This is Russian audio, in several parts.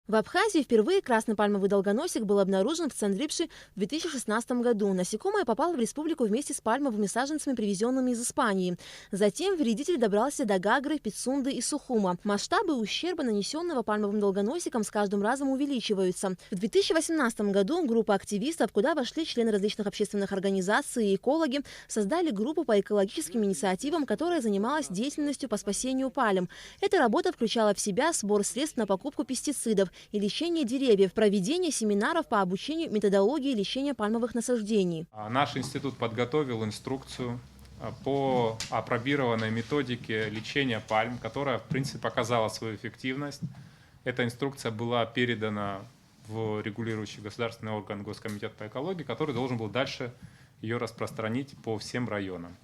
В Абхазии впервые красный пальмовый долгоносик был обнаружен в Цандрипше в 2016 году. Насекомое попало в республику вместе с пальмовыми саженцами, привезенными из Испании. Затем вредитель добрался до Гагры, Пицунды и Сухума. Масштабы ущерба, нанесенного пальмовым долгоносиком, с каждым разом увеличиваются. В 2018 году группа активистов, куда вошли члены различных общественных организаций и экологи, создали группу по экологическим инициативам, которая занималась деятельностью по спасению пальм. Эта работа включала в себя сбор средств на покупку пестицидов и лечение деревьев, проведение семинаров по обучению методологии лечения пальмовых насаждений. Наш институт подготовил инструкцию по апробированной методике лечения пальм, которая, в принципе, показала свою эффективность. Эта инструкция была передана в регулирующий государственный орган Госкомитет по экологии, который должен был дальше ее распространить по всем районам.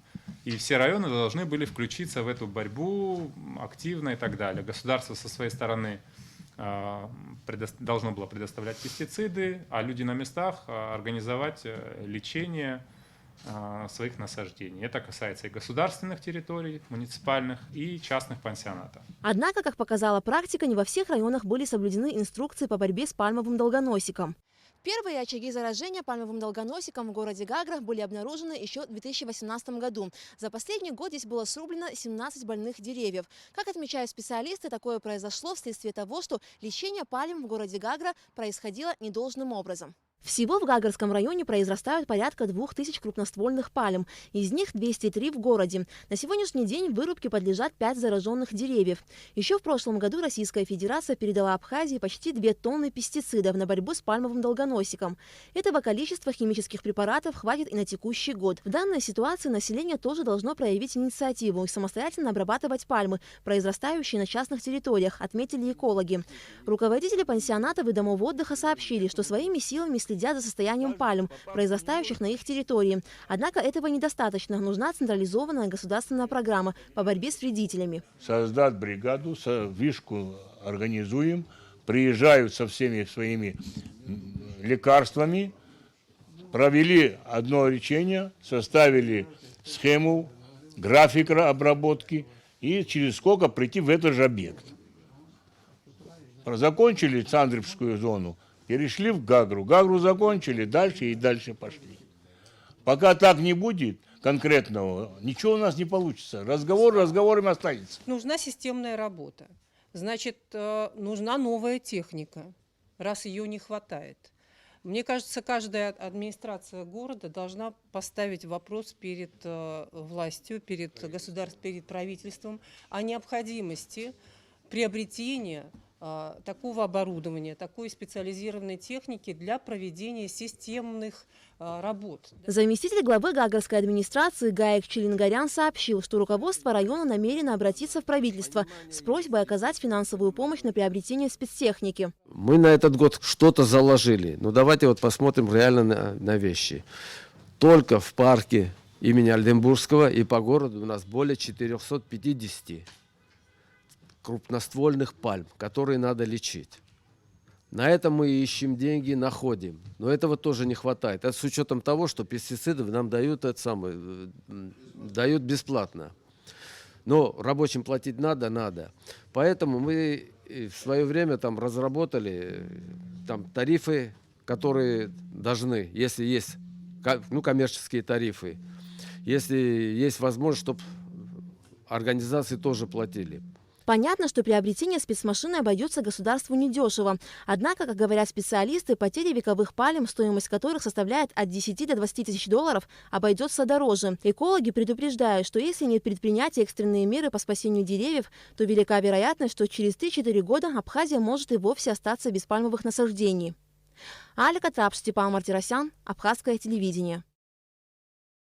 И все районы должны были включиться в эту борьбу активно и так далее. Государство со своей стороны должно было предоставлять пестициды, а люди на местах организовать лечение своих насаждений. Это касается и государственных территорий, муниципальных, и частных пансионатов. Однако, как показала практика, не во всех районах были соблюдены инструкции по борьбе с пальмовым долгоносиком. Первые очаги заражения пальмовым долгоносиком в городе Гагра были обнаружены еще в 2018 году. За последний год здесь было срублено 17 больных деревьев. Как отмечают специалисты, такое произошло вследствие того, что лечение пальм в городе Гагра происходило недолжным образом. Всего в Гагарском районе произрастают порядка 2000 крупноствольных пальм. Из них 203 в городе. На сегодняшний день вырубке подлежат 5 зараженных деревьев. Еще в прошлом году Российская Федерация передала Абхазии почти 2 тонны пестицидов на борьбу с пальмовым долгоносиком. Этого количества химических препаратов хватит и на текущий год. В данной ситуации население тоже должно проявить инициативу и самостоятельно обрабатывать пальмы, произрастающие на частных территориях, отметили экологи. Руководители пансионатов и домов отдыха сообщили, что своими силами следят за состоянием пальм, произрастающих на их территории. Однако этого недостаточно. Нужна централизованная государственная программа по борьбе с вредителями. Создать бригаду, вишку организуем, приезжают со всеми своими лекарствами, провели одно лечение, составили схему, график обработки и через сколько прийти в этот же объект. Закончили Цандрипскую зону, перешли в Гагру. Гагру закончили, дальше и дальше пошли. Пока так не будет конкретного, ничего у нас не получится. Разговор разговорами останется. Нужна системная работа. Значит, нужна новая техника, раз ее не хватает. Мне кажется, каждая администрация города должна поставить вопрос перед властью, перед государством, перед правительством о необходимости приобретения такого оборудования, такой специализированной техники для проведения системных работ. Заместитель главы Гагарской администрации Гаек Челингарян сообщил, что руководство района намерено обратиться в правительство с просьбой оказать финансовую помощь на приобретение спецтехники. Мы на этот год что-то заложили, но давайте вот посмотрим реально на вещи. Только в парке имени Альденбургского и по городу у нас более 450 крупноствольных пальм, которые надо лечить. На это мы ищем деньги, находим. Но этого тоже не хватает. Это с учетом того, что пестициды нам дают, дают бесплатно. Но рабочим платить надо. Поэтому мы в свое время там разработали тарифы, которые должны, если есть коммерческие тарифы, если есть возможность, чтобы организации тоже платили. Понятно, что приобретение спецмашины обойдется государству недешево. Однако, как говорят специалисты, потери вековых пальм, стоимость которых составляет от 10 до 20 тысяч долларов, обойдется дороже. Экологи предупреждают, что если не предпринять экстренные меры по спасению деревьев, то велика вероятность, что через 3-4 года Абхазия может и вовсе остаться без пальмовых насаждений. Алика Трапш, Степан Мартиросян, Абхазское телевидение.